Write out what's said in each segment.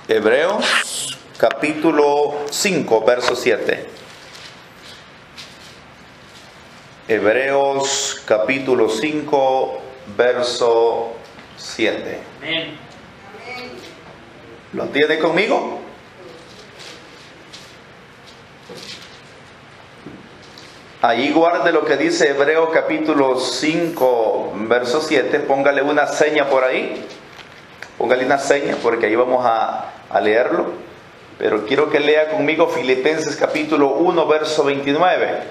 Hebreos capítulo 5, verso 7. Hebreos capítulo 5, verso 7. Amén. ¿Lo tiene conmigo? Ahí guarde lo que dice Hebreos capítulo 5, verso 7. Póngale una seña por ahí. Póngale una seña porque ahí vamos a leerlo. Pero quiero que lea conmigo Filipenses capítulo 1, verso 29.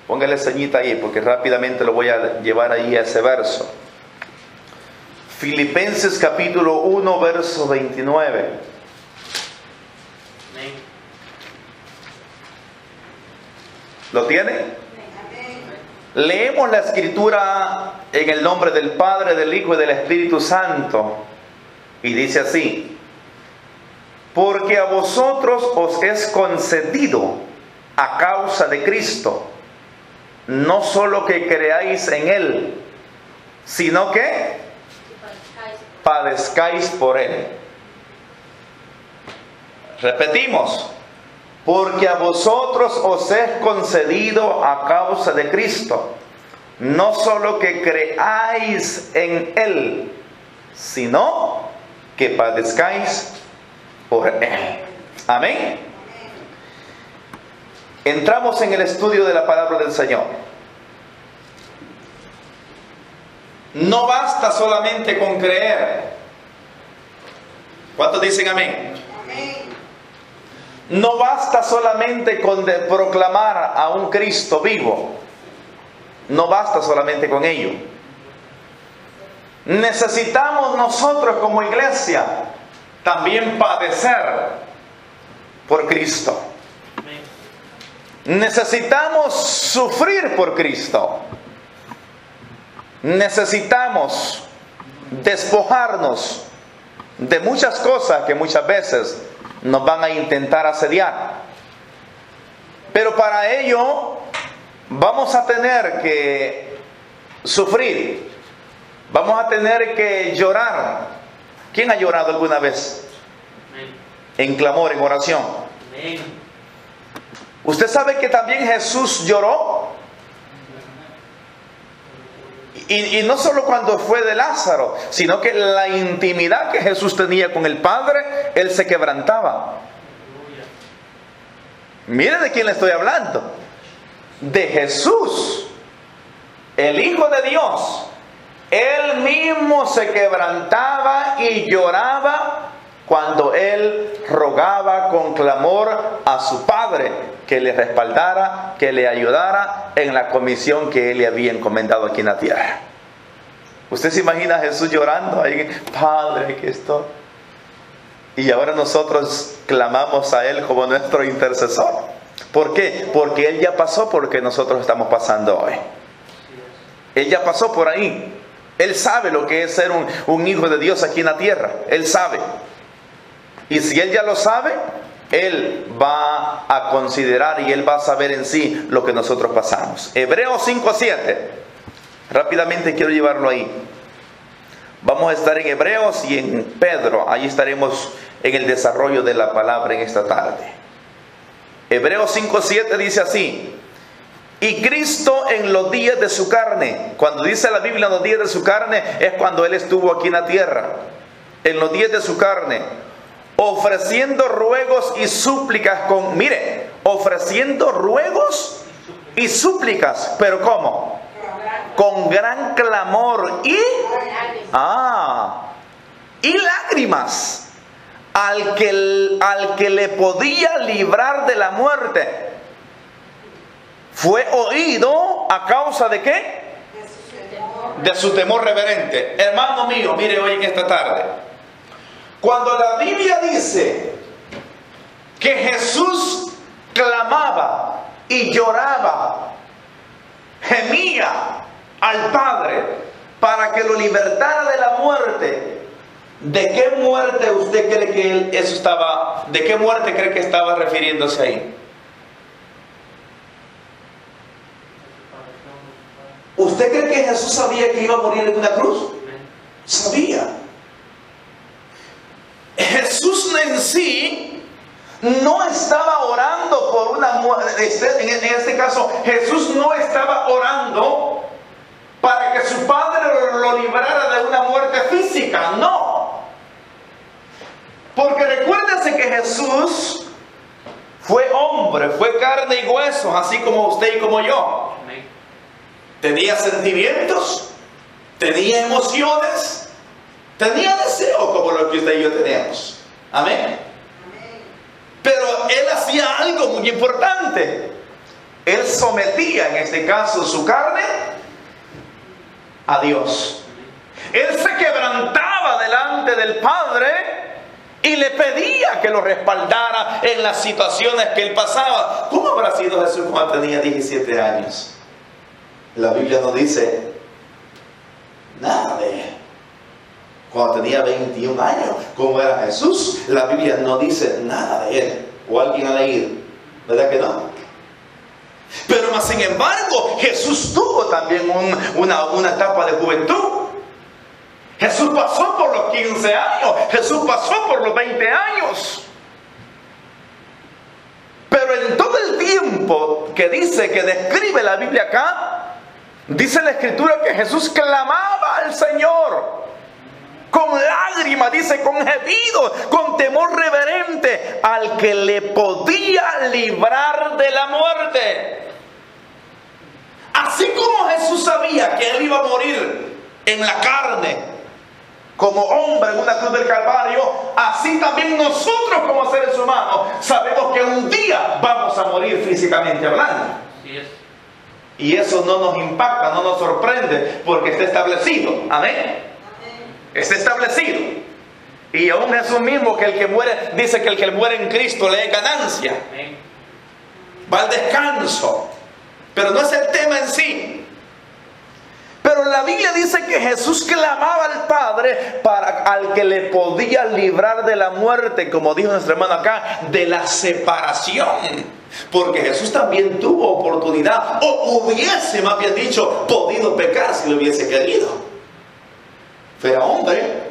Póngale señita ahí porque rápidamente lo voy a llevar ahí a ese verso. Filipenses capítulo 1, verso 29. Amén. ¿Lo tiene? Leemos la escritura en el nombre del Padre, del Hijo y del Espíritu Santo. Y dice así: porque a vosotros os es concedido a causa de Cristo, no solo que creáis en Él, sino que padezcáis por Él. Repetimos: porque a vosotros os es concedido a causa de Cristo, no solo que creáis en Él, sino que padezcáis por Él. Amén. Entramos en el estudio de la palabra del Señor. No basta solamente con creer. ¿Cuántos dicen amén? Amén. No basta solamente con proclamar a un Cristo vivo. No basta solamente con ello. Necesitamos nosotros como iglesia también padecer por Cristo. Necesitamos sufrir por Cristo. Necesitamos despojarnos de muchas cosas que muchas veces nos van a intentar asediar. Pero para ello vamos a tener que sufrir. Vamos a tener que llorar. ¿Quién ha llorado alguna vez? Amén. En clamor, en oración. Amén. ¿Usted sabe que también Jesús lloró? Y no solo cuando fue de Lázaro, sino que la intimidad que Jesús tenía con el Padre, Él se quebrantaba. Mire de quién le estoy hablando. De Jesús, el Hijo de Dios. Él mismo se quebrantaba y lloraba cuando Él rogaba con clamor a su Padre que le respaldara, que le ayudara en la comisión que Él le había encomendado aquí en la tierra. ¿Usted se imagina a Jesús llorando ahí? Padre, aquí estoy. Y ahora nosotros clamamos a Él como nuestro intercesor. ¿Por qué? Porque Él ya pasó por lo que nosotros estamos pasando hoy. Él ya pasó por ahí. Él sabe lo que es ser un hijo de Dios aquí en la tierra. Él sabe. Y si Él ya lo sabe, Él va a considerar y Él va a saber en sí lo que nosotros pasamos. Hebreos 5:7. Rápidamente quiero llevarlo ahí. Vamos a estar en Hebreos y en Pedro. Ahí estaremos en el desarrollo de la palabra en esta tarde. Hebreos 5:7 dice así: y Cristo en los días de su carne. Cuando dice la Biblia en los días de su carne, es cuando Él estuvo aquí en la tierra. En los días de su carne, ofreciendo ruegos y súplicas ofreciendo ruegos y súplicas. ¿Pero cómo? Con gran clamor y lágrimas al que le podía librar de la muerte. Fue oído a causa de ¿qué? De su temor reverente. Hermano mío, mire hoy en esta tarde, cuando la Biblia dice que Jesús clamaba y lloraba, gemía al Padre para que lo libertara de la muerte, ¿de qué muerte usted cree que de qué muerte cree que estaba refiriéndose ahí? ¿Usted cree que Jesús sabía que iba a morir en una cruz? Sabía. Jesús en sí no estaba orando por una muerte. En este caso, Jesús no estaba orando para que su Padre lo librara de una muerte física. No. Porque recuérdense que Jesús fue hombre, fue carne y huesos, así como usted y como yo. Tenía sentimientos, tenía emociones, tenía deseos como los que usted y yo tenemos. Amén. Pero Él hacía algo muy importante. Él sometía, en este caso, su carne a Dios. Él se quebrantaba delante del Padre y le pedía que lo respaldara en las situaciones que él pasaba. ¿Cómo habrá sido Jesús cuando tenía 17 años? La Biblia no dice nada de él. Cuando tenía 21 años, ¿cómo era Jesús? La Biblia no dice nada de él. ¿O alguien ha leído? ¿Verdad que no? Pero más sin embargo, Jesús tuvo también una etapa de juventud. Jesús pasó por los 15 años. Jesús pasó por los 20 años. Pero en todo el tiempo que dice, que describe la Biblia acá, dice la Escritura que Jesús clamaba al Señor. Con lágrimas, dice, con gemidos, con temor reverente, al que le podía librar de la muerte. Así como Jesús sabía que Él iba a morir en la carne, como hombre en una cruz del Calvario, así también nosotros como seres humanos sabemos que un día vamos a morir físicamente hablando. Y eso no nos impacta, no nos sorprende, porque está establecido. Amén. Está establecido. Y aún Jesús mismo, que el que muere, dice que el que muere en Cristo le es ganancia. Va al descanso. Pero no es el tema en sí. Pero la Biblia dice que Jesús clamaba al Padre al que le podía librar de la muerte, como dijo nuestro hermano acá, de la separación. Porque Jesús también tuvo oportunidad, o hubiese, más bien dicho, podido pecar si lo hubiese querido. Pero hombre,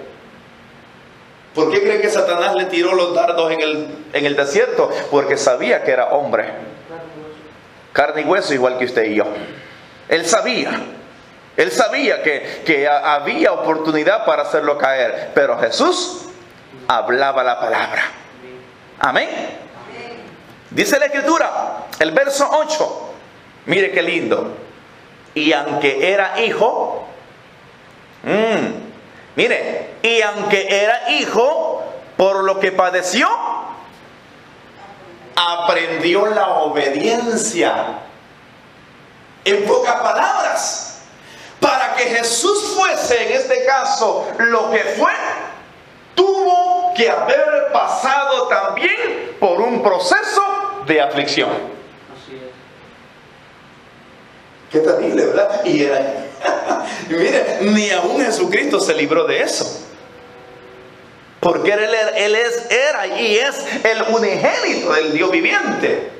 ¿por qué cree que Satanás le tiró los dardos en el desierto? Porque sabía que era hombre, carne y hueso, igual que usted y yo. Él sabía que había oportunidad para hacerlo caer, pero Jesús hablaba la palabra. Amén. Dice la Escritura, el verso 8, mire qué lindo. Y aunque era hijo, mire, y aunque era hijo, por lo que padeció, aprendió la obediencia. En pocas palabras, para que Jesús fuese, en este caso, lo que fue, tuvo que haber pasado también por un proceso de aflicción. Así es. Qué terrible, ¿verdad? Y mire, ni aún Jesucristo se libró de eso. Porque Él era y es el unigénito del Dios viviente.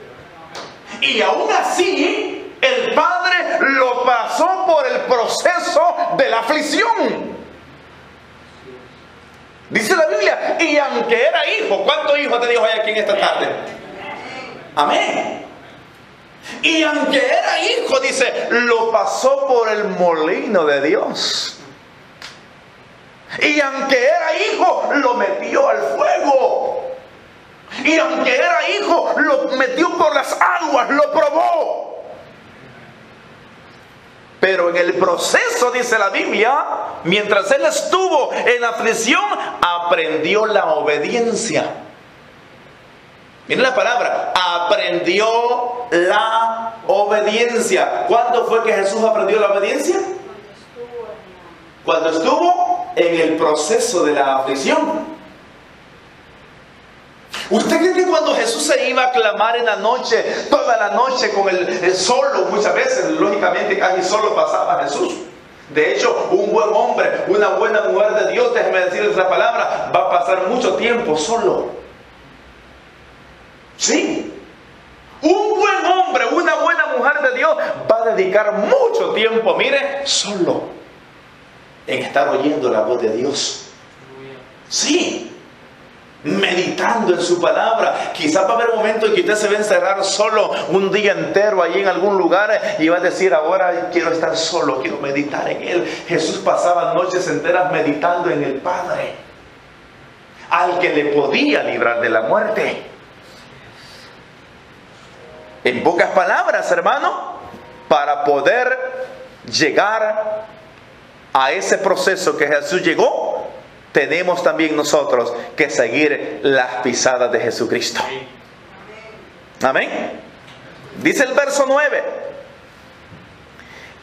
Y aún así, el Padre lo pasó por el proceso de la aflicción. Dice la Biblia, y aunque era hijo, ¿cuántos hijos te dijo aquí en esta tarde? Amén. Y aunque era hijo, dice, lo pasó por el molino de Dios. Y aunque era hijo, lo metió al fuego. Y aunque era hijo, lo metió por las aguas, lo probó. Pero en el proceso, dice la Biblia, mientras él estuvo en aflicción, aprendió la obediencia. Miren la palabra, aprendió la obediencia. ¿Cuándo fue que Jesús aprendió la obediencia? Cuando estuvo en el proceso de la aflicción. ¿Usted cree que cuando Jesús se iba a clamar en la noche, toda la noche con el solo, muchas veces, lógicamente casi solo pasaba Jesús? De hecho, un buen hombre, una buena mujer de Dios, déjeme decirles la palabra, va a pasar mucho tiempo solo. Sí. Un buen hombre, una buena mujer de Dios va a dedicar mucho tiempo, mire, solo en estar oyendo la voz de Dios. Sí. meditando en su palabra. Quizás va a haber un momento en que usted se va a encerrar solo un día entero allí en algún lugar y va a decir: ahora quiero estar solo, quiero meditar en Él. Jesús pasaba noches enteras meditando en el Padre, al que le podía librar de la muerte. En pocas palabras, hermano, para poder llegar a ese proceso que Jesús llegó, tenemos también nosotros que seguir las pisadas de Jesucristo. Amén. Dice el verso 9: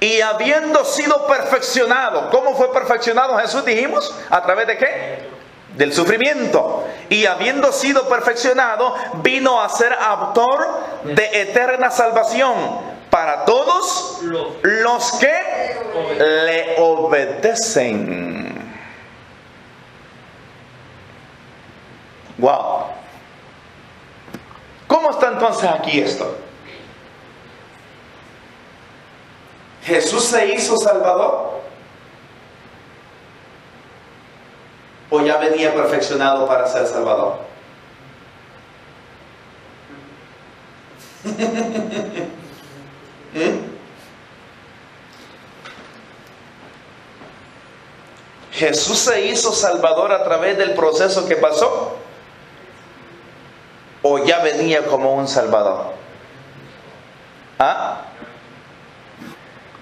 y habiendo sido perfeccionado. ¿Cómo fue perfeccionado Jesús? Dijimos, ¿a través de qué? Del sufrimiento. Y habiendo sido perfeccionado, vino a ser autor de eterna salvación para todos los que le obedecen. Wow. ¿Cómo está entonces aquí esto? ¿Jesús se hizo Salvador? ¿O ya venía perfeccionado para ser Salvador? ¿Jesús se hizo Salvador a través del proceso que pasó? ¿O ya venía como un Salvador? ¿Ah?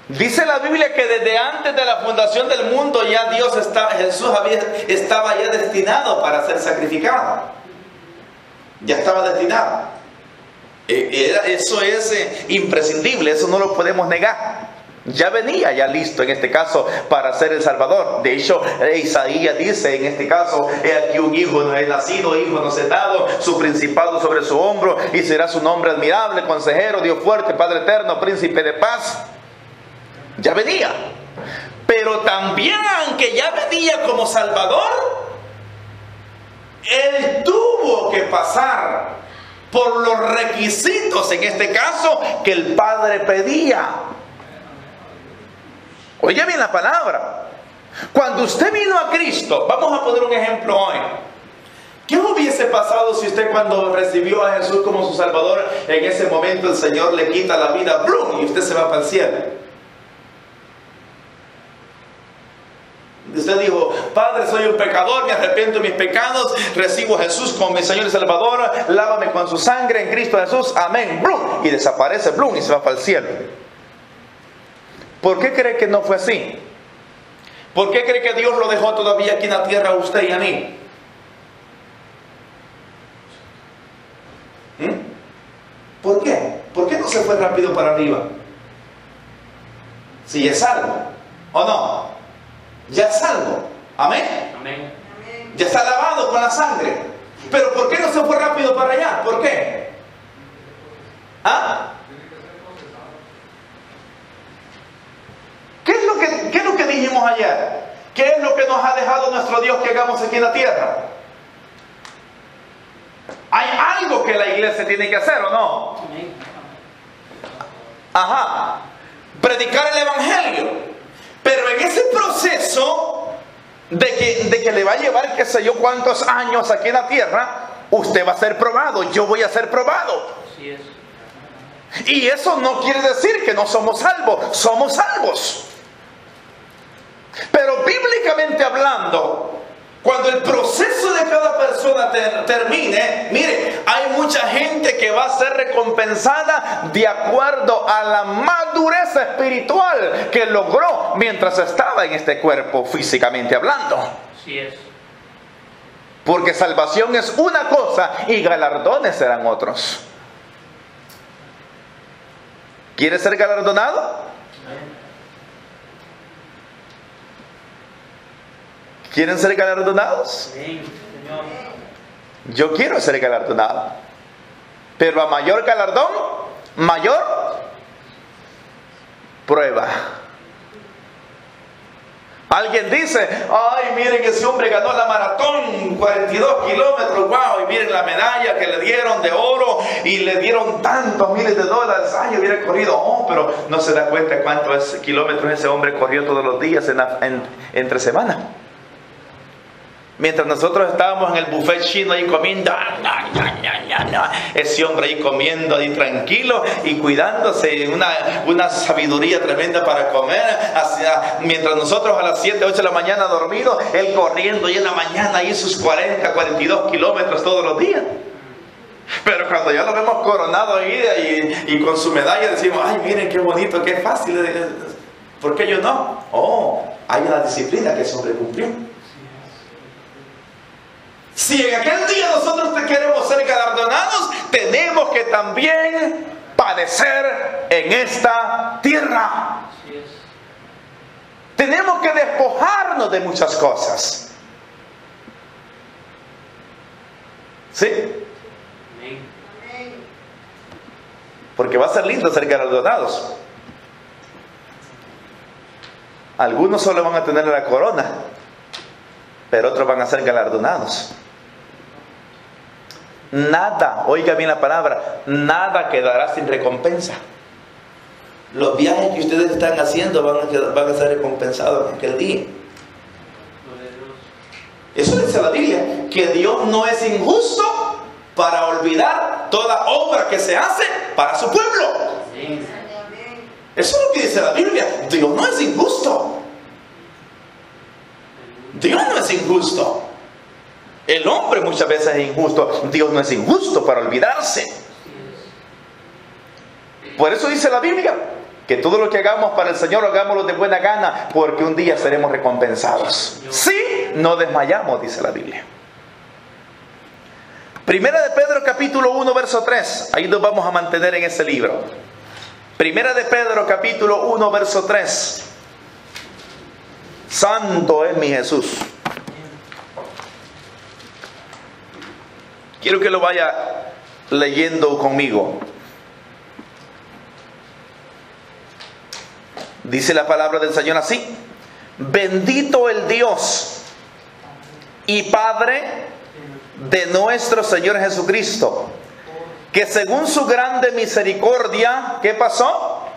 Dice la Biblia que desde antes de la fundación del mundo ya Jesús estaba ya destinado para ser sacrificado. Ya estaba destinado. Eso es imprescindible, eso no lo podemos negar. Ya venía ya listo en este caso para ser el Salvador. De hecho, Isaías dice en este caso: he aquí un hijo no es nacido, hijo nos es dado, su principado sobre su hombro, y será su nombre admirable, consejero, Dios fuerte, Padre eterno, príncipe de paz. Ya venía. Pero también, aunque ya venía como Salvador, Él tuvo que pasar por los requisitos, en este caso, que el Padre pedía. Oye bien la palabra. Cuando usted vino a Cristo, vamos a poner un ejemplo hoy. ¿Qué hubiese pasado si usted, cuando recibió a Jesús como su Salvador, en ese momento el Señor le quita la vida, ¡blum!, y usted se va para el cielo? Usted dijo: Padre, soy un pecador, me arrepiento de mis pecados, recibo a Jesús como mi Señor y Salvador, lávame con su sangre en Cristo Jesús, amén, ¡blum!, y desaparece, ¡blum!, y se va para el cielo. ¿Por qué cree que no fue así? ¿Por qué cree que Dios lo dejó todavía aquí en la tierra a usted y a mí? ¿Por qué? ¿Por qué no se fue rápido para arriba? Si ya es salvo, ¿o no? Ya es salvo. ¿Amén? Amén. Ya está lavado con la sangre. Pero ¿por qué no se fue rápido para allá? ¿Por qué? ¿Ah? ¿Qué es lo que dijimos ayer? ¿Qué es lo que nos ha dejado nuestro Dios que hagamos aquí en la tierra? ¿Hay algo que la iglesia tiene que hacer o no? Ajá. Predicar el evangelio. Pero en ese proceso de que le va a llevar qué sé yo cuántos años aquí en la tierra, usted va a ser probado, yo voy a ser probado. Así es. Y eso no quiere decir que no somos salvos, somos salvos. Pero bíblicamente hablando, cuando el proceso de cada persona termine, mire, hay mucha gente que va a ser recompensada de acuerdo a la madurez espiritual que logró mientras estaba en este cuerpo, físicamente hablando. Así es. Porque salvación es una cosa y galardones serán otros. ¿Quiere ser galardonado? ¿Quieren ser galardonados? Sí, Señor. Yo quiero ser galardonado. Pero a mayor galardón, mayor prueba. Alguien dice: ay, miren, ese hombre ganó la maratón, 42 kilómetros, wow, y miren la medalla que le dieron de oro, y le dieron tantos miles de dólares, ay, hubiera corrido, oh, pero no se da cuenta cuántos kilómetros ese hombre corrió todos los días entre semana. Mientras nosotros estábamos en el buffet chino ahí comiendo, ese hombre ahí comiendo ahí tranquilo y cuidándose, una sabiduría tremenda para comer. Mientras nosotros a las 7, 8 de la mañana dormidos, él corriendo ahí en la mañana ahí sus 40, 42 kilómetros todos los días. Pero cuando ya lo vemos coronado ahí y con su medalla decimos, ay, miren qué bonito, qué fácil. ¿Por qué yo no? Oh, hay una disciplina que ese hombre cumplió. Si en aquel día nosotros queremos ser galardonados, tenemos que también padecer en esta tierra. Tenemos que despojarnos de muchas cosas. ¿Sí? Porque va a ser lindo ser galardonados. Algunos solo van a tener la corona, pero otros van a ser galardonados. Nada, oiga bien la palabra, nada quedará sin recompensa. Los viajes que ustedes están haciendo van a ser recompensados en aquel día. Eso dice la Biblia, que Dios no es injusto para olvidar toda obra que se hace para su pueblo. Eso es lo que dice la Biblia. Dios no es injusto. Dios no es injusto. El hombre muchas veces es injusto. Dios no es injusto para olvidarse. Por eso dice la Biblia que todo lo que hagamos para el Señor, hagámoslo de buena gana, porque un día seremos recompensados. Sí, no desmayamos, dice la Biblia. Primera de Pedro capítulo 1 verso 3. Ahí nos vamos a mantener en ese libro. Primera de Pedro capítulo 1 verso 3. Santo es mi Jesús. Quiero que lo vaya leyendo conmigo. Dice la palabra del Señor así: bendito el Dios y Padre de nuestro Señor Jesucristo, que según su grande misericordia, ¿qué pasó?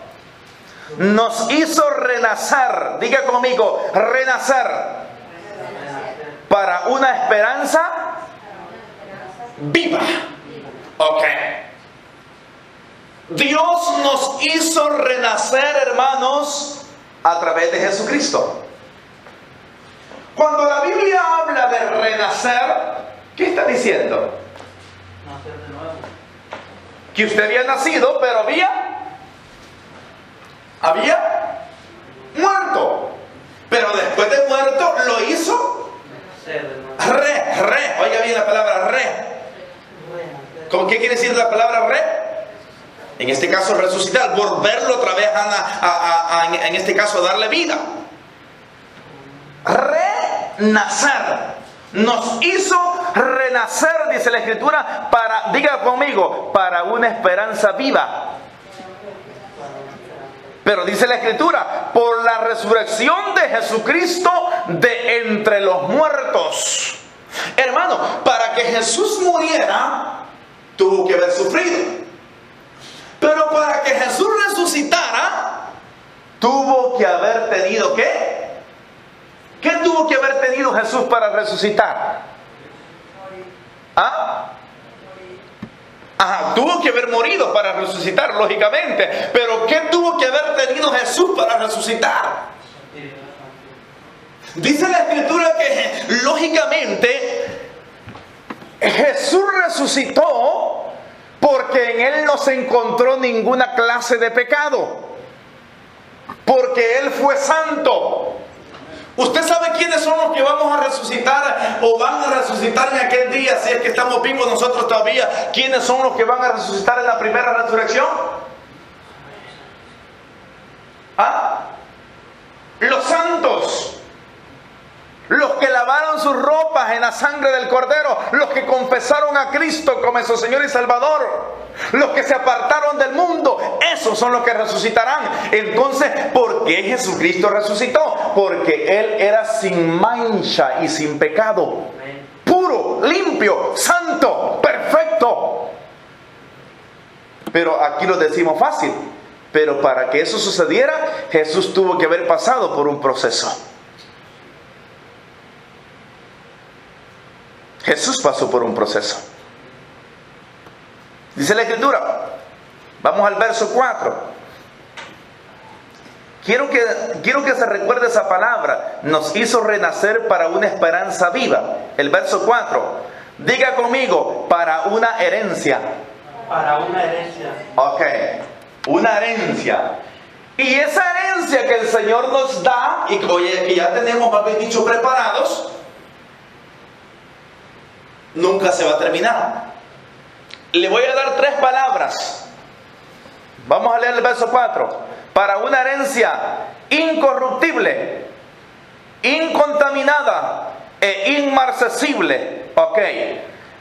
Nos hizo renacer, diga conmigo, renacer, para una esperanza viva. Ok. Dios nos hizo renacer, hermanos, a través de Jesucristo. Cuando la Biblia habla de renacer, ¿qué está diciendo? Nacer de nuevo. Que usted había nacido, pero había muerto. Pero después de muerto lo hizo oiga bien la palabra ¿Cómo qué quiere decir la palabra En este caso resucitar, volverlo otra vez en este caso darle vida. Renacer. Nos hizo renacer, dice la Escritura, diga conmigo, para una esperanza viva. Pero dice la Escritura, por la resurrección de Jesucristo de entre los muertos. Hermano, para que Jesús muriera, tuvo que haber sufrido. Pero para que Jesús resucitara, tuvo que haber tenido ¿qué? ¿Qué tuvo que haber tenido Jesús para resucitar? Tuvo que haber morido para resucitar, lógicamente. Pero ¿qué tuvo que haber tenido Jesús para resucitar? Dice la Escritura que, lógicamente, Jesús resucitó porque en Él no se encontró ninguna clase de pecado. Porque Él fue santo. ¿Usted sabe quiénes son los que vamos a resucitar o van a resucitar en aquel día, si es que estamos vivos nosotros todavía? ¿Quiénes son los que van a resucitar en la primera resurrección? Los santos, los que lavaron sus ropas en la sangre del Cordero, los que confesaron a Cristo como su Señor y Salvador, los que se apartaron del mundo, esos son los que resucitarán. Entonces, ¿por qué Jesucristo resucitó? Porque Él era sin mancha y sin pecado, puro, limpio, santo, perfecto. Pero aquí lo decimos fácil, pero para que eso sucediera, Jesús tuvo que haber pasado por un proceso. Jesús pasó por un proceso. Dice la Escritura, vamos al verso 4. Quiero que se recuerde esa palabra. Nos hizo renacer para una esperanza viva. El verso 4. Diga conmigo, para una herencia. Para una herencia. Ok, una herencia. Y esa herencia que el Señor nos da, y que ya tenemos, más bien dicho, preparados, nunca se va a terminar. Le voy a dar 3 palabras. Vamos a leer el verso 4. Para una herencia incorruptible, incontaminada e inmarcesible. Ok.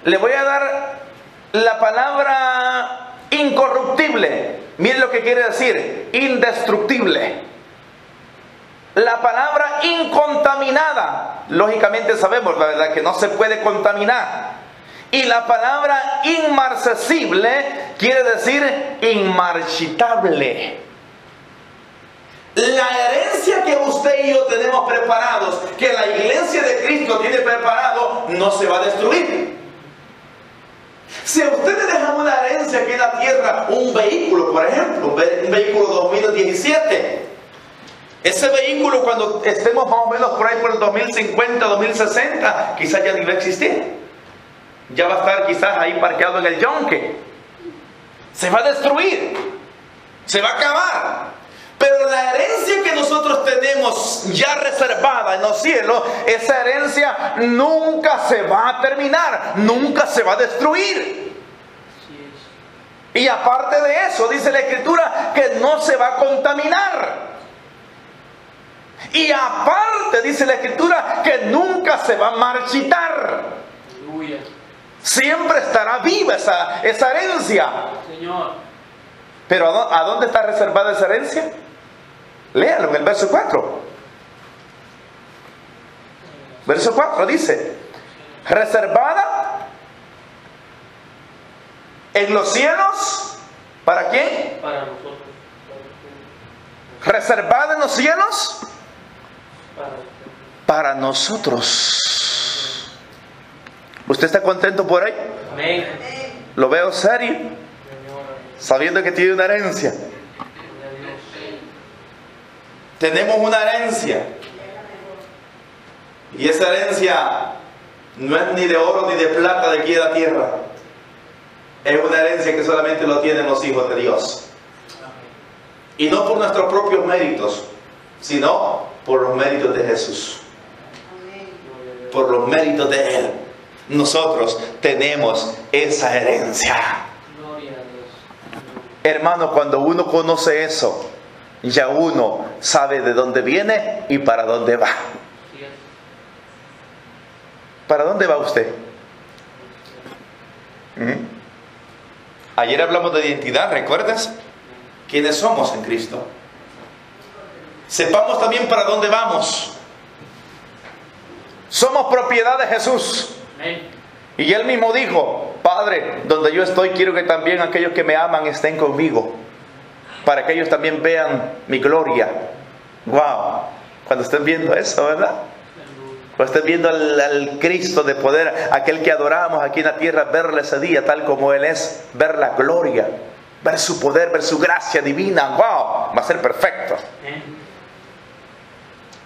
Le voy a dar la palabra incorruptible. Mire lo que quiere decir. Indestructible. La palabra incontaminada. Lógicamente sabemos, la verdad, que no se puede contaminar. Y la palabra inmarcesible quiere decir inmarchitable. La herencia que usted y yo tenemos preparados, que la iglesia de Cristo tiene preparado, no se va a destruir. Si a usted le dejan una herencia aquí en la tierra, un vehículo, por ejemplo, un vehículo 2017, ese vehículo cuando estemos más o menos por ahí por el 2050, 2060, quizás ya ni va a existir. Ya va a estar quizás ahí parqueado en el yonque. Se va a destruir. Se va a acabar. Pero la herencia que nosotros tenemos ya reservada en los cielos, esa herencia nunca se va a terminar, nunca se va a destruir. Y aparte de eso, dice la Escritura que no se va a contaminar. Y aparte, dice la Escritura, que nunca se va a marchitar. Aleluya. Siempre estará viva esa herencia. Señor. Pero ¿a dónde está reservada esa herencia? Léalo en el verso 4. Verso 4 dice: reservada en los cielos. ¿Para quién? Para nosotros. Reservada en los cielos para nosotros. ¿Usted está contento por ahí? Amén. Lo veo serio, sabiendo que tiene una herencia. Tenemos una herencia. Y esa herencia no es ni de oro ni de plata de aquí de la tierra. Es una herencia que solamente lo tienen los hijos de Dios. Y no por nuestros propios méritos, sino por los méritos de Jesús. Por los méritos de Él. Nosotros tenemos esa herencia. Hermano, cuando uno conoce eso, ya uno sabe de dónde viene y para dónde va. ¿Para dónde va usted? Ayer hablamos de identidad, ¿recuerdas? ¿Quiénes somos en Cristo? Sepamos también para dónde vamos. Somos propiedad de Jesús. Y Él mismo dijo: Padre, donde yo estoy, quiero que también aquellos que me aman estén conmigo, para que ellos también vean mi gloria. Wow. Cuando estén viendo eso, ¿verdad? Cuando estén viendo al Cristo de poder, aquel que adoramos aquí en la tierra, verle ese día tal como Él es, ver la gloria, ver su poder, ver su gracia divina. Wow. Va a ser perfecto.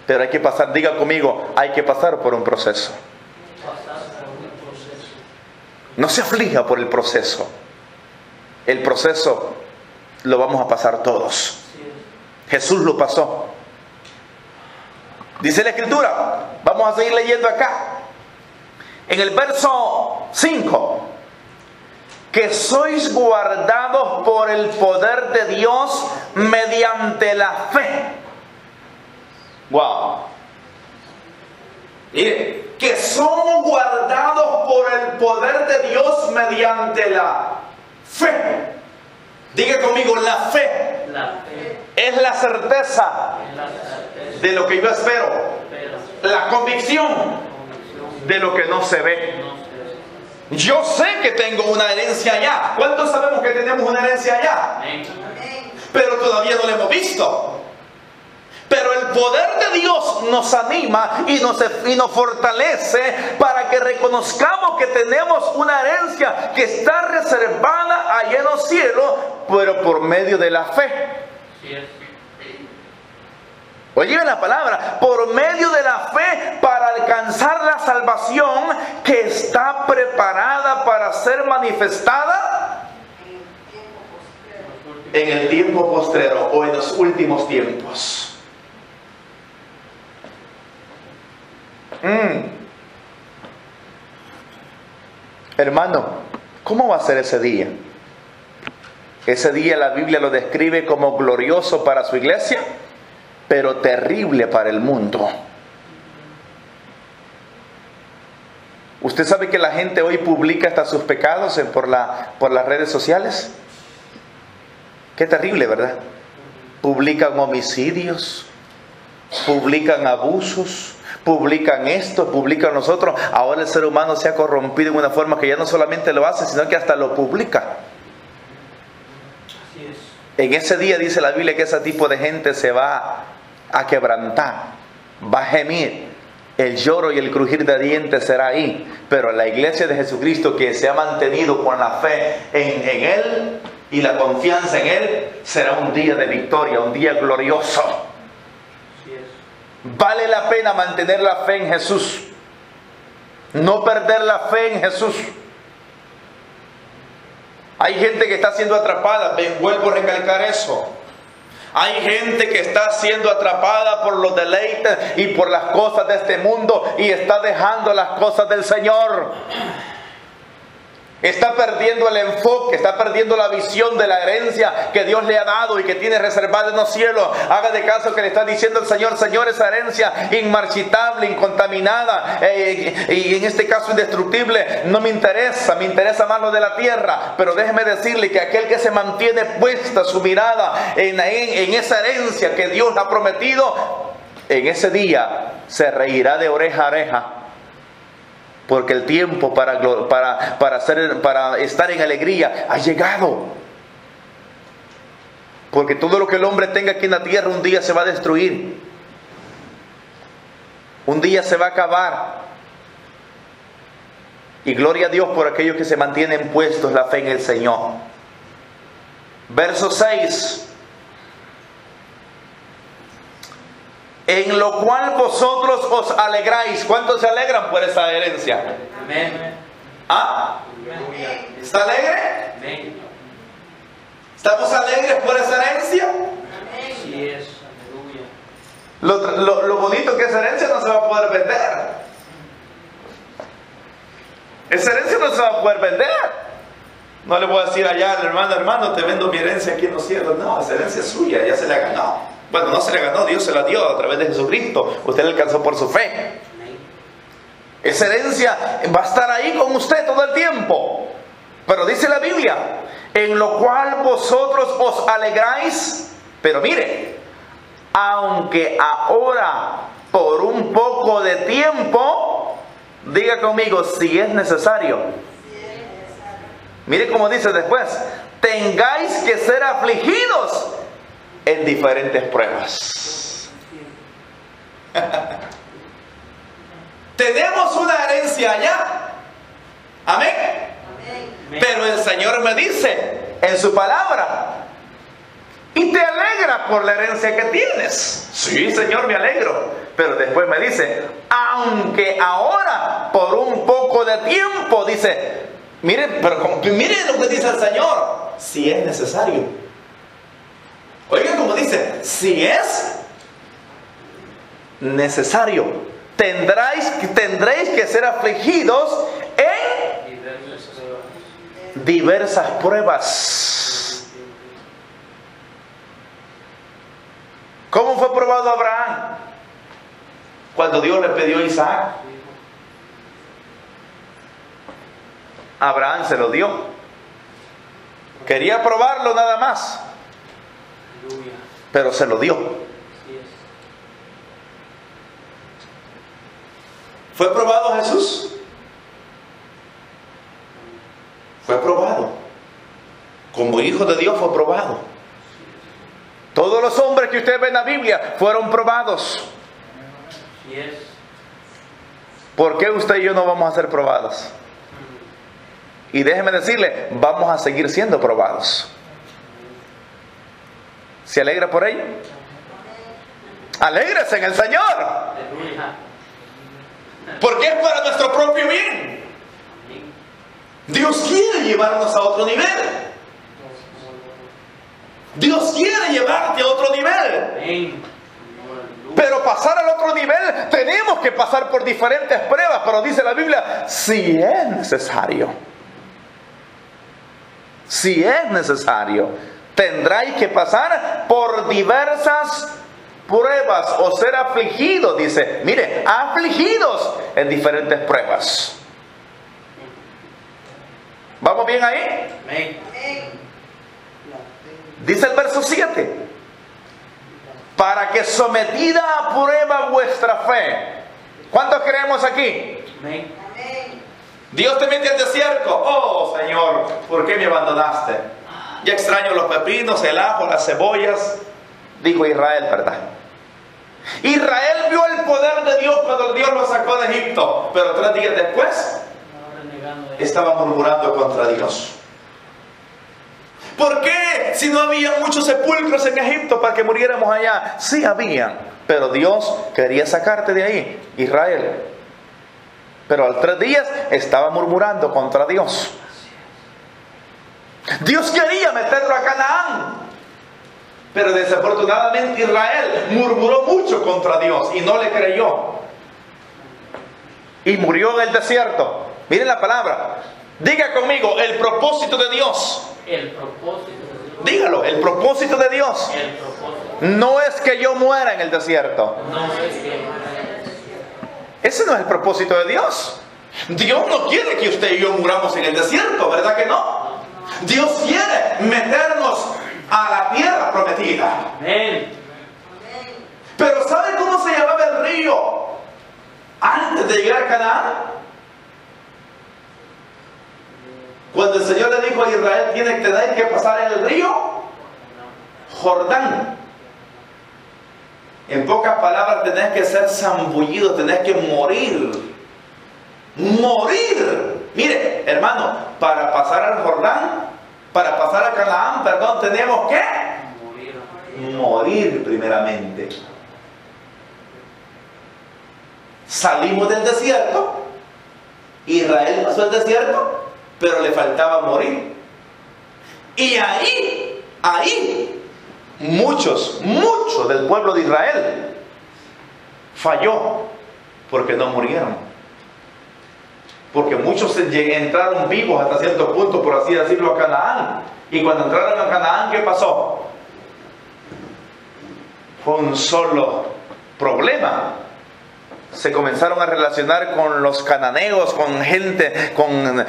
Pero hay que pasar, diga conmigo, hay que pasar por un proceso. No se aflija por el proceso. El proceso lo vamos a pasar todos. Jesús lo pasó. Dice la Escritura, vamos a seguir leyendo acá, en el verso 5, que sois guardados por el poder de Dios mediante la fe. Wow. Mire, que somos guardados por el poder de Dios mediante la fe. Diga conmigo, la fe. La fe es la certeza es la certeza de lo que yo espero. pero La convicción de lo que no se ve. no se ve. Yo sé que tengo una herencia allá. ¿Cuántos sabemos que tenemos una herencia allá? Amén. Pero todavía no la hemos visto. Pero el poder de Dios nos anima y nos fortalece para que reconozcamos que tenemos una herencia que está reservada allá en los cielos, pero por medio de la fe. Así es. Oye la palabra, por medio de la fe para alcanzar la salvación que está preparada para ser manifestada en el tiempo postrero o en los últimos tiempos. Hermano, ¿cómo va a ser ese día? Ese día la Biblia lo describe como glorioso para su iglesia, pero terrible para el mundo. ¿Usted sabe que la gente hoy publica hasta sus pecados por las redes sociales? Qué terrible, ¿verdad? Publican homicidios, publican abusos, publican esto, publican nosotros. Ahora el ser humano se ha corrompido en una forma que ya no solamente lo hace, sino que hasta lo publica. Así es. En ese día dice la Biblia que ese tipo de gente se va a quebrantar, va a gemir. El lloro y el crujir de dientes será ahí. Pero la iglesia de Jesucristo que se ha mantenido con la fe en Él y la confianza en Él, será un día de victoria, un día glorioso. Así es. Vale la pena mantener la fe en Jesús, no perder la fe en Jesús. Hay gente que está siendo atrapada, vuelvo a recalcar eso. Hay gente que está siendo atrapada por los deleites y por las cosas de este mundo y está dejando las cosas del Señor. Está perdiendo el enfoque, está perdiendo la visión de la herencia que Dios le ha dado y que tiene reservada en los cielos. Haga de caso que le está diciendo el Señor: Señor, esa herencia inmarchitable, incontaminada y en este caso indestructible, no me interesa, me interesa más lo de la tierra. Pero déjeme decirle que aquel que se mantiene puesta su mirada en esa herencia que Dios le ha prometido, en ese día se reirá de oreja a oreja. Porque el tiempo para estar en alegría ha llegado. Porque todo lo que el hombre tenga aquí en la tierra un día se va a destruir. Un día se va a acabar. Y gloria a Dios por aquellos que se mantienen puestos la fe en el Señor. Verso 6. En lo cual vosotros os alegráis. ¿Cuántos se alegran por esa herencia? Amén. ¿Ah? Aleluya. ¿Está alegre? Amén. ¿Estamos alegres por esa herencia? Así es. Aleluya. Lo bonito que esa herencia no se va a poder vender. Esa herencia no se va a poder vender. No le voy a decir allá al hermano, te vendo mi herencia aquí en los cielos. No, esa herencia es suya, ya se la ganó. Bueno, no se la ganó, Dios se la dio a través de Jesucristo. Usted la alcanzó por su fe. Esa herencia va a estar ahí con usted todo el tiempo. Pero dice la Biblia: en lo cual vosotros os alegráis. Pero mire, aunque ahora por un poco de tiempo, diga conmigo, si es necesario. Mire cómo dice después: tengáis que ser afligidos en diferentes pruebas. Tenemos una herencia allá. Amén. Pero el Señor me dice en su palabra: y te alegras por la herencia que tienes. Sí, Señor, me alegro. Pero después me dice: aunque ahora por un poco de tiempo, dice, miren lo que dice el Señor: si es necesario. Oigan como dice: si es necesario, tendréis que ser afligidos en diversas pruebas. ¿Cómo fue probado Abraham? Cuando Dios le pidió a Isaac, Abraham se lo dio. Quería probarlo nada más, pero se lo dio. ¿Fue probado Jesús? Fue probado. Como hijo de Dios fue probado. Todos los hombres que usted ve en la Biblia fueron probados. Así es. ¿Por qué usted y yo no vamos a ser probados? Y déjeme decirle, vamos a seguir siendo probados. ¿Se alegra por ello? Alégrese en el Señor. Aleluya. Porque es para nuestro propio bien. Dios quiere llevarnos a otro nivel. Dios quiere llevarte a otro nivel. Amén. Pero pasar al otro nivel tenemos que pasar por diferentes pruebas. Pero dice la Biblia, si es necesario. Si es necesario, tendráis que pasar por diversas pruebas o ser afligidos, dice. Mire, afligidos en diferentes pruebas. ¿Vamos bien ahí? Amén. Dice el verso 7. Para que sometida a prueba vuestra fe. ¿Cuántos creemos aquí? Amén. Dios te mete al desierto. Oh Señor, ¿por qué me abandonaste? Ya extraño los pepinos, el ajo, las cebollas. Dijo Israel, ¿verdad? Israel vio el poder de Dios cuando Dios lo sacó de Egipto. Pero 3 días después estaba murmurando contra Dios. ¿Por qué? Si no había muchos sepulcros en Egipto para que muriéramos allá. Sí había, pero Dios quería sacarte de ahí, Israel. Pero al 3 días estaba murmurando contra Dios. Dios quería meterlo a Canaán, pero desafortunadamente Israel murmuró mucho contra Dios y no le creyó. Y murió en el desierto. Miren la palabra. Diga conmigo, el propósito de Dios. El propósito de Dios. Dígalo, el propósito de Dios. El propósito. No es que yo muera en el desierto. No es que Ese no es el propósito de Dios. Dios no quiere que usted y yo muramos en el desierto, ¿verdad que no? Dios quiere meternos a la tierra prometida. Amén. Pero ¿sabe cómo se llamaba el río antes de llegar a Canaán? Cuando el Señor le dijo a Israel, tenéis que pasar en el río Jordán. En pocas palabras, tenés que ser zambullido, tenés que morir. Morir. Mire, hermano, para pasar al Jordán, para pasar a Canaán, perdón, tenemos que morir primeramente. Salimos del desierto, Israel pasó el desierto, pero le faltaba morir. Y ahí, muchos del pueblo de Israel falló porque no murieron. Porque muchos entraron vivos hasta cierto punto, por así decirlo, a Canaán. Y cuando entraron a Canaán, ¿qué pasó? Fue un solo problema. Se comenzaron a relacionar con los cananeos, con gente, con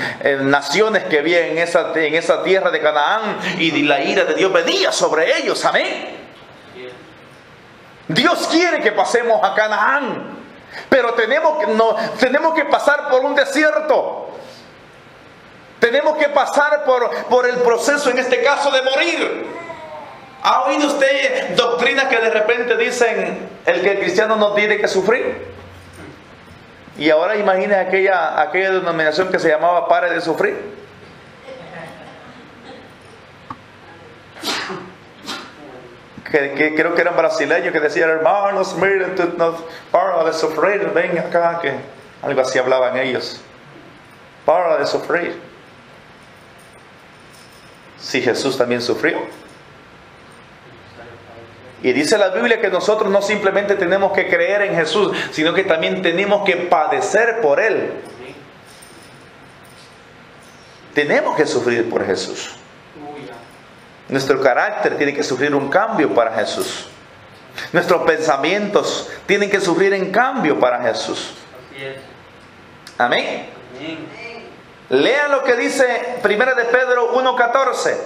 naciones que había en esa tierra de Canaán, y la ira de Dios venía sobre ellos. Amén. Dios quiere que pasemos a Canaán, pero tenemos que pasar por un desierto. Tenemos que pasar por el proceso, en este caso, de morir. ¿Ha oído usted doctrinas que de repente dicen que el cristiano no tiene que sufrir? Y ahora imagine aquella denominación que se llamaba Pare de Sufrir. Que creo que eran brasileños que decían, hermanos, miren, para de sufrir, ven acá, que algo así hablaban ellos. Para de sufrir. Si Jesús también sufrió. Y dice la Biblia que nosotros no simplemente tenemos que creer en Jesús, sino que también tenemos que padecer por Él. Tenemos que sufrir por Jesús. Nuestro carácter tiene que sufrir un cambio para Jesús. Nuestros pensamientos tienen que sufrir un cambio para Jesús. Amén. Lean lo que dice 1 de Pedro 1:14.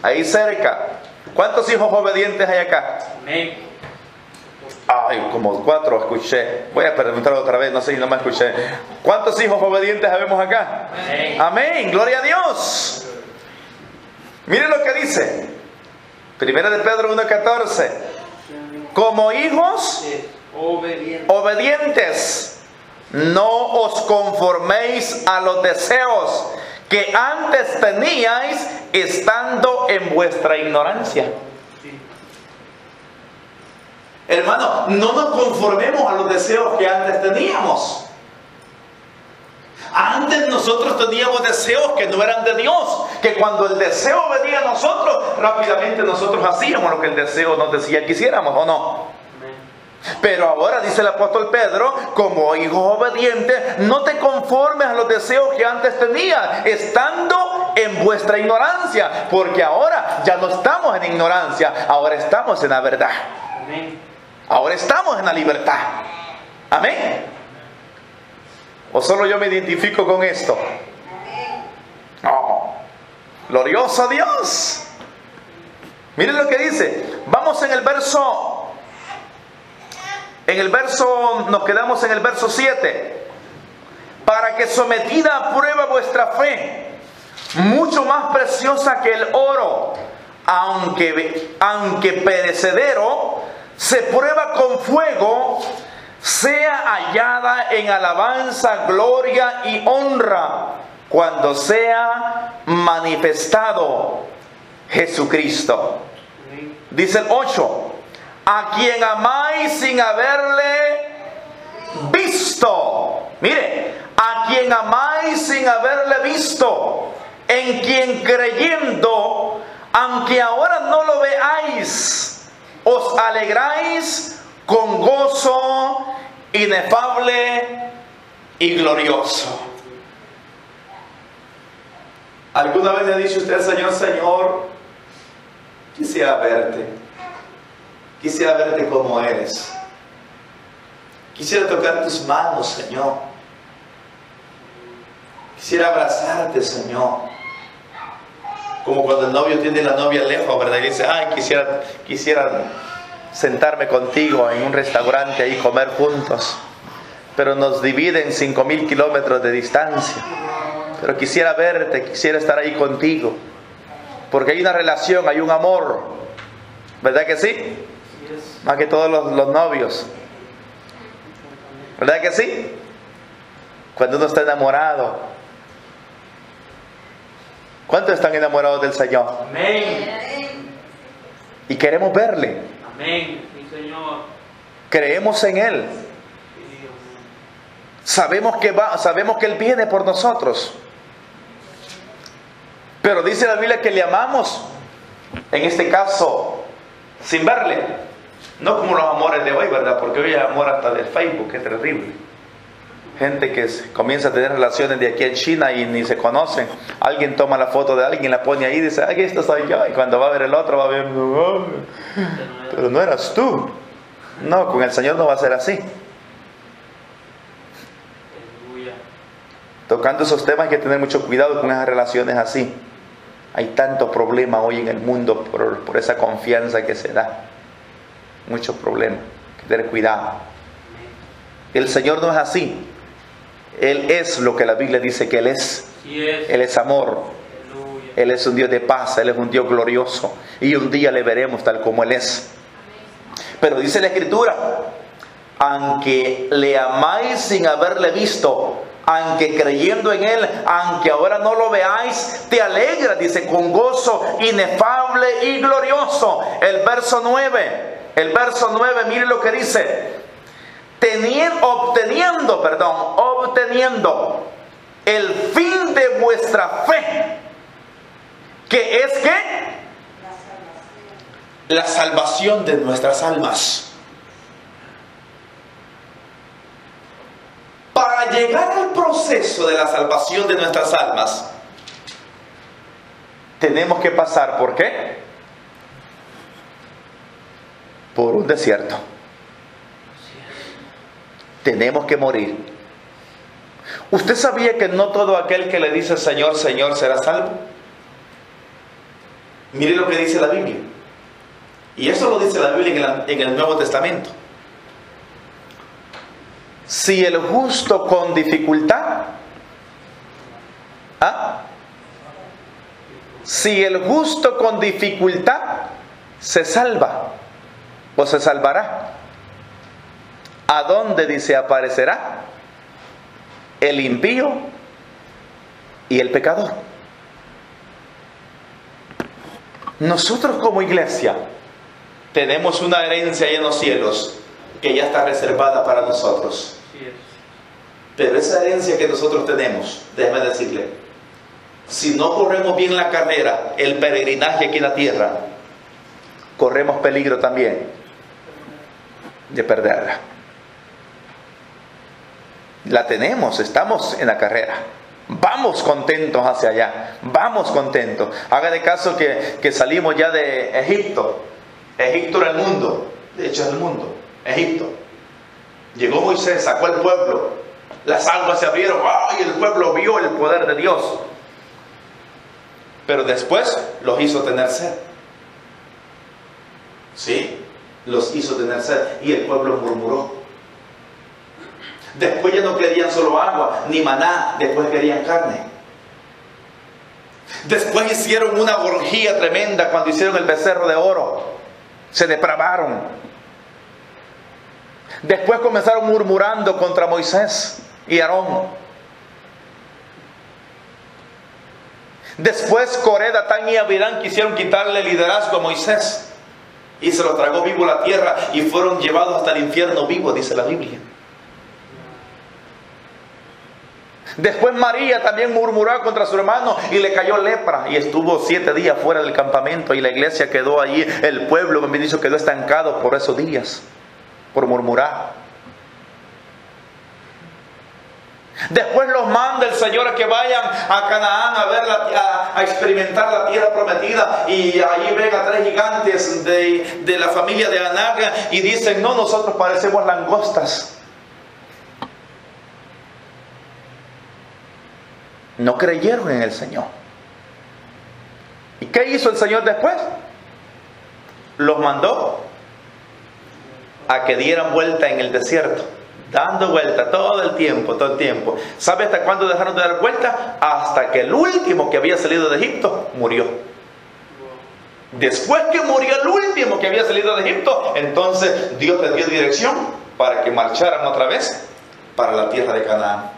Ahí cerca. ¿Cuántos hijos obedientes hay acá? Amén. Ay, como 4 escuché. Voy a preguntar otra vez, no sé si no me escuché. ¿Cuántos hijos obedientes habemos acá? Amén. Amén, gloria a Dios. Miren lo que dice. Primera de Pedro 1:14. Como hijos obedientes, no os conforméis a los deseos que antes teníais estando en vuestra ignorancia. Hermano, no nos conformemos a los deseos que antes teníamos. Antes nosotros teníamos deseos que no eran de Dios, que cuando el deseo venía a nosotros, rápidamente nosotros hacíamos lo que el deseo nos decía que hiciéramos, ¿o no? Pero ahora dice el apóstol Pedro, como hijos obedientes, no te conformes a los deseos que antes tenías, estando en vuestra ignorancia, porque ahora ya no estamos en ignorancia, ahora estamos en la verdad. Ahora estamos en la libertad. Amén. ¿O solo yo me identifico con esto? No. Glorioso Dios. Miren lo que dice. Vamos en el verso. Nos quedamos en el verso 7. Para que sometida a prueba vuestra fe, mucho más preciosa que el oro, aunque perecedero, se prueba con fuego, sea hallada en alabanza, gloria y honra cuando sea manifestado Jesucristo. Dice el 8, a quien amáis sin haberle visto. Mire, a quien amáis sin haberle visto, en quien creyendo, aunque ahora no lo veáis, os alegráis con gozo inefable y glorioso. ¿Alguna vez le ha dicho usted al Señor, Señor, quisiera verte como eres? Quisiera tocar tus manos, Señor. Quisiera abrazarte, Señor. Como cuando el novio tiene a la novia lejos, ¿verdad? Y dice, ay, quisiera sentarme contigo en un restaurante y comer juntos, pero nos dividen 5,000 kilómetros de distancia. Pero quisiera verte, quisiera estar ahí contigo, porque hay una relación, hay un amor, ¿verdad que sí? Más que todos los novios, ¿verdad que sí? Cuando uno está enamorado. ¿Cuántos están enamorados del Señor? Amén. Y queremos verle. Amén, mi Señor. Creemos en Él. Sabemos que Él viene por nosotros. Pero dice la Biblia que le amamos, en este caso, sin verle. No como los amores de hoy, ¿verdad? Porque hoy hay amor hasta del Facebook, que es terrible. Gente que comienza a tener relaciones de aquí en China y ni se conocen. Alguien toma la foto de alguien, la pone ahí y dice, ay, esto soy yo. Y cuando va a ver el otro, va a ver, oh, pero no eras tú. No, con el Señor no va a ser así. Tocando esos temas hay que tener mucho cuidado con esas relaciones así. Hay tanto problema hoy en el mundo por esa confianza que se da. Mucho problema. Hay que tener cuidado. El Señor no es así. Él es lo que la Biblia dice que Él es. Él es amor. Él es un Dios de paz. Él es un Dios glorioso. Y un día le veremos tal como Él es. Pero dice la Escritura, aunque le amáis sin haberle visto, aunque creyendo en Él, aunque ahora no lo veáis, te alegras, dice, con gozo inefable y glorioso. El verso 9, mire lo que dice. Obteniendo el fin de vuestra fe, que es ¿qué? La salvación de nuestras almas. Para llegar al proceso de la salvación de nuestras almas, tenemos que pasar ¿por qué? Por un desierto. Tenemos que morir. ¿Usted sabía que no todo aquel que le dice Señor, Señor será salvo? Mire lo que dice la Biblia. Y eso lo dice la Biblia en el Nuevo Testamento. Si el justo con dificultad, si el justo con dificultad se salva o se salvará. ¿A dónde, dice, aparecerá el impío y el pecador? Nosotros como iglesia tenemos una herencia en los cielos que ya está reservada para nosotros. Pero esa herencia que nosotros tenemos, déjeme decirle, si no corremos bien la carrera, el peregrinaje aquí en la tierra, corremos peligro también de perderla. La tenemos, estamos en la carrera. Vamos contentos hacia allá, vamos contentos. Haga de caso que salimos ya de Egipto. Egipto era el mundo, de hecho es el mundo, Egipto. Llegó Moisés, sacó al pueblo, las aguas se abrieron, y el pueblo vio el poder de Dios. Pero después los hizo tener sed. Sí, los hizo tener sed y el pueblo murmuró. Después ya no querían solo agua, ni maná, después querían carne. Después hicieron una orgía tremenda cuando hicieron el becerro de oro. Se depravaron. Después comenzaron murmurando contra Moisés y Aarón. Después Coré, Datán y Abirán quisieron quitarle el liderazgo a Moisés. Y se lo tragó vivo la tierra y fueron llevados hasta el infierno vivo, dice la Biblia. Después María también murmuró contra su hermano y le cayó lepra y estuvo 7 días fuera del campamento y la iglesia quedó allí, el pueblo, bien dicho, quedó estancado por esos días, por murmurar. Después los manda el Señor a que vayan a Canaán a ver a experimentar la tierra prometida y allí ven a 3 gigantes de la familia de Anak y dicen: no, nosotros parecemos langostas. No creyeron en el Señor. ¿Y qué hizo el Señor después? Los mandó a que dieran vuelta en el desierto, dando vuelta todo el tiempo. ¿Sabe hasta cuándo dejaron de dar vuelta? Hasta que el último que había salido de Egipto murió. Después que murió el último que había salido de Egipto, entonces Dios les dio dirección para que marcharan otra vez para la tierra de Canaán.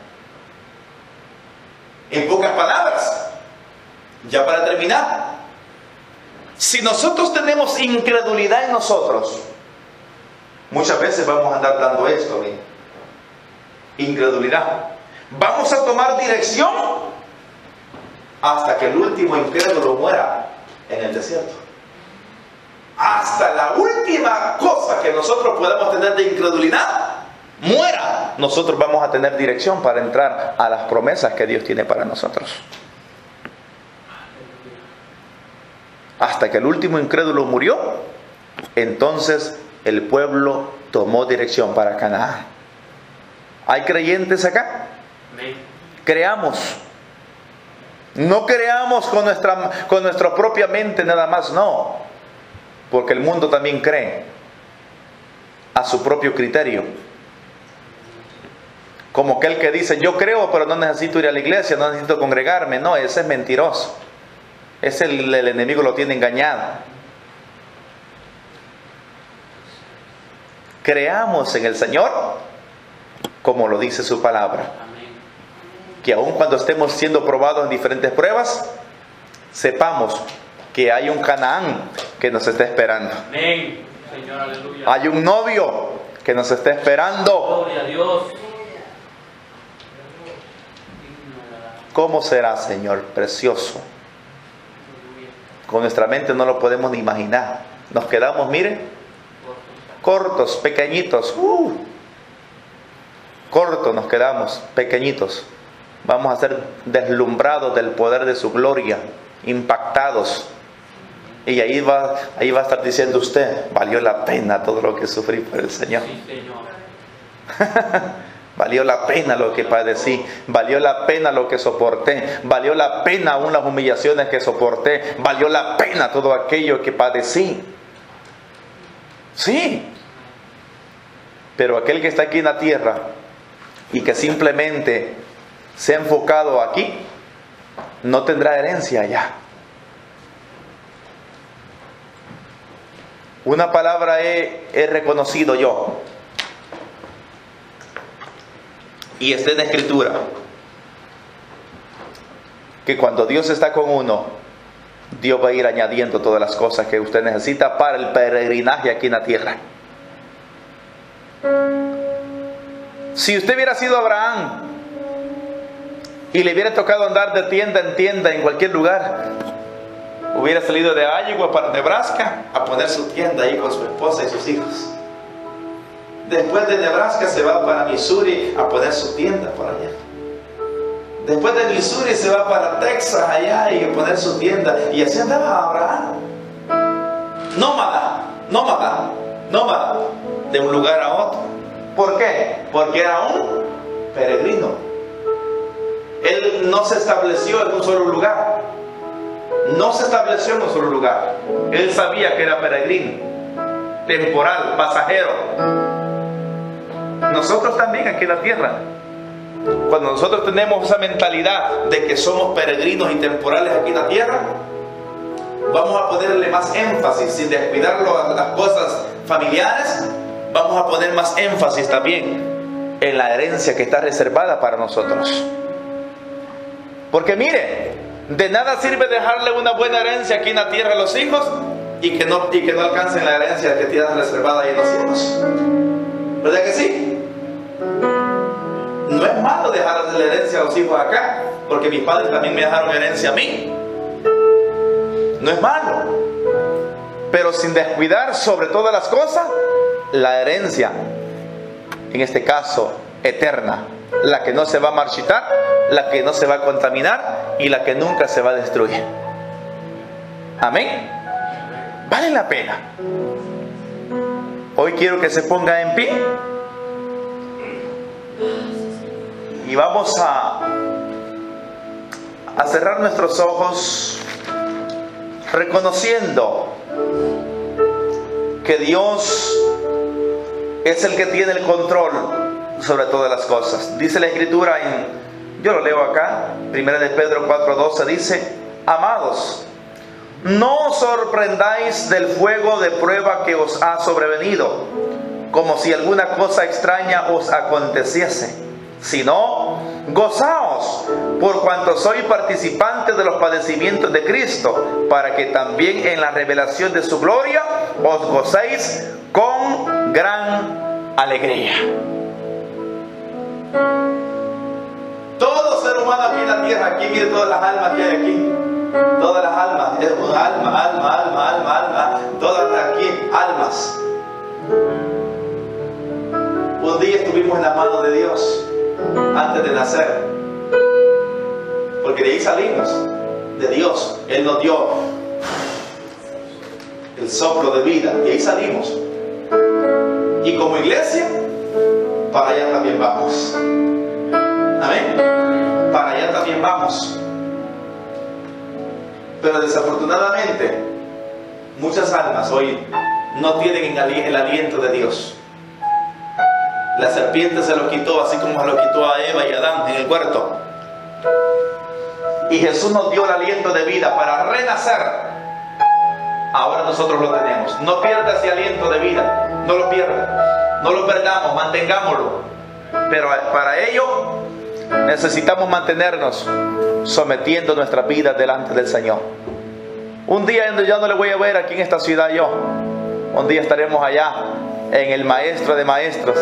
En pocas palabras, ya para terminar, si nosotros tenemos incredulidad en nosotros, muchas veces vamos a andar dando esto, ¿sí? Incredulidad. Vamos a tomar dirección hasta que el último incrédulo muera en el desierto. Hasta la última cosa que nosotros podamos tener de incredulidad muera, nosotros vamos a tener dirección para entrar a las promesas que Dios tiene para nosotros. Hasta que el último incrédulo murió, entonces el pueblo tomó dirección para Canaán. ¿Hay creyentes acá? Creamos. No creamos con nuestra propia mente nada más, no. Porque el mundo también cree a su propio criterio. Como aquel que dice: yo creo, pero no necesito ir a la iglesia, no necesito congregarme. No, ese es mentiroso. Ese el enemigo lo tiene engañado. Creamos en el Señor como lo dice su palabra. Que aun cuando estemos siendo probados en diferentes pruebas, sepamos que hay un Canaán que nos está esperando. Amén. Señor, aleluya. Hay un novio que nos está esperando. Gloria a Dios. ¿Cómo será, Señor? Precioso. Con nuestra mente no lo podemos ni imaginar. Nos quedamos, miren, cortos, pequeñitos. Cortos nos quedamos, pequeñitos. Vamos a ser deslumbrados del poder de su gloria, impactados. Y ahí va a estar diciendo usted: valió la pena todo lo que sufrí por el Señor. Sí, Señor. Valió la pena lo que padecí, valió la pena lo que soporté, valió la pena aún las humillaciones que soporté, valió la pena todo aquello que padecí. Sí. Pero aquel que está aquí en la tierra y que simplemente se ha enfocado aquí, no tendrá herencia allá. Una palabra he reconocido yo, y está en la Escritura, que cuando Dios está con uno, Dios va a ir añadiendo todas las cosas que usted necesita para el peregrinaje aquí en la tierra. Si usted hubiera sido Abraham y le hubiera tocado andar de tienda en tienda en cualquier lugar, hubiera salido de Iowa para Nebraska a poner su tienda ahí con su esposa y sus hijos. Después de Nebraska se va para Missouri a poner su tienda por allá. Después de Missouri se va para Texas allá y a poner su tienda. Y así andaba Abraham. Nómada, de un lugar a otro. ¿Por qué? Porque era un peregrino. Él no se estableció en un solo lugar. Él sabía que era peregrino, temporal, pasajero. Nosotros también aquí en la tierra, cuando nosotros tenemos esa mentalidad de que somos peregrinos y temporales aquí en la tierra, vamos a ponerle más énfasis, sin descuidarlo a las cosas familiares, vamos a poner más énfasis también en la herencia que está reservada para nosotros. Porque mire, de nada sirve dejarle una buena herencia aquí en la tierra a los hijos y que no alcancen la herencia que tienes reservada ahí en los cielos. ¿Verdad que sí? No es malo dejar la herencia a los hijos acá, porque mis padres también me dejaron herencia a mí. No es malo, pero sin descuidar sobre todas las cosas la herencia, en este caso eterna, la que no se va a marchitar, la que no se va a contaminar y la que nunca se va a destruir. Amén. Vale la pena. Hoy quiero que se ponga en pie y vamos a cerrar nuestros ojos, reconociendo que Dios es el que tiene el control sobre todas las cosas. Dice la Escritura yo lo leo acá, 1 de Pedro 4:12, dice: amados, no os sorprendáis del fuego de prueba que os ha sobrevenido, como si alguna cosa extraña os aconteciese, sino gozaos por cuanto sois participantes de los padecimientos de Cristo, para que también en la revelación de su gloria os gocéis con gran alegría. Todo ser humano aquí en la tierra, aquí mire todas las almas que hay aquí, todas las almas, alma, todas aquí, almas. Un día estuvimos en la mano de Dios antes de nacer, porque de ahí salimos, de Dios. Él nos dio el soplo de vida, de ahí salimos. Y como iglesia, para allá también vamos. Amén. Para allá también vamos. Pero desafortunadamente, muchas almas hoy no tienen el aliento de Dios. La serpiente se lo quitó, así como se lo quitó a Eva y a Adán en el huerto. Y Jesús nos dio el aliento de vida para renacer. Ahora nosotros lo tenemos. No pierda ese aliento de vida. No lo pierda. No lo perdamos, mantengámoslo. Pero para ello necesitamos mantenernos sometiendo nuestras vidas delante del Señor. Un día yo no le voy a ver aquí en esta ciudad yo. Un día estaremos allá en el Maestro de Maestros,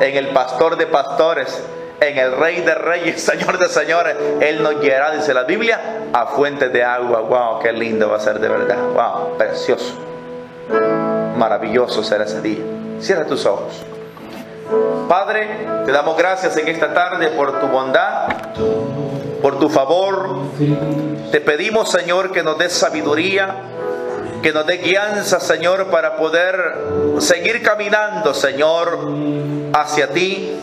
en el Pastor de Pastores, en el Rey de Reyes, Señor de Señores. Él nos guiará, dice la Biblia, a fuentes de agua. Wow, qué lindo va a ser de verdad. Wow, precioso, maravilloso será ese día. Cierra tus ojos. Padre, te damos gracias en esta tarde por tu bondad, por tu favor. Te pedimos, Señor, que nos des sabiduría, que nos dé guianza, Señor, para poder seguir caminando, Señor, hacia ti.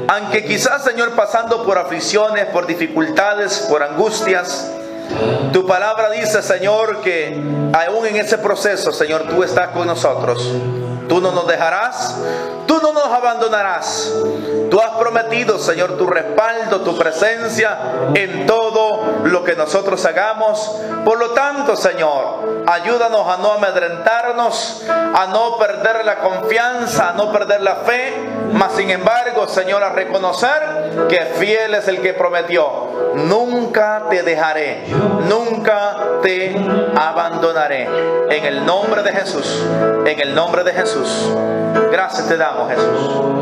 Aunque quizás, Señor, pasando por aflicciones, por dificultades, por angustias, tu palabra dice, Señor, que aún en ese proceso, Señor, tú estás con nosotros. Tú no nos dejarás, tú no nos abandonarás. Tú has prometido, Señor, tu respaldo, tu presencia en todo todo lo que nosotros hagamos. Por lo tanto, Señor, ayúdanos a no amedrentarnos, a no perder la confianza, a no perder la fe, mas sin embargo, Señor, a reconocer que fiel es el que prometió: nunca te dejaré, nunca te abandonaré. En el nombre de Jesús, en el nombre de Jesús. Gracias te damos, Jesús.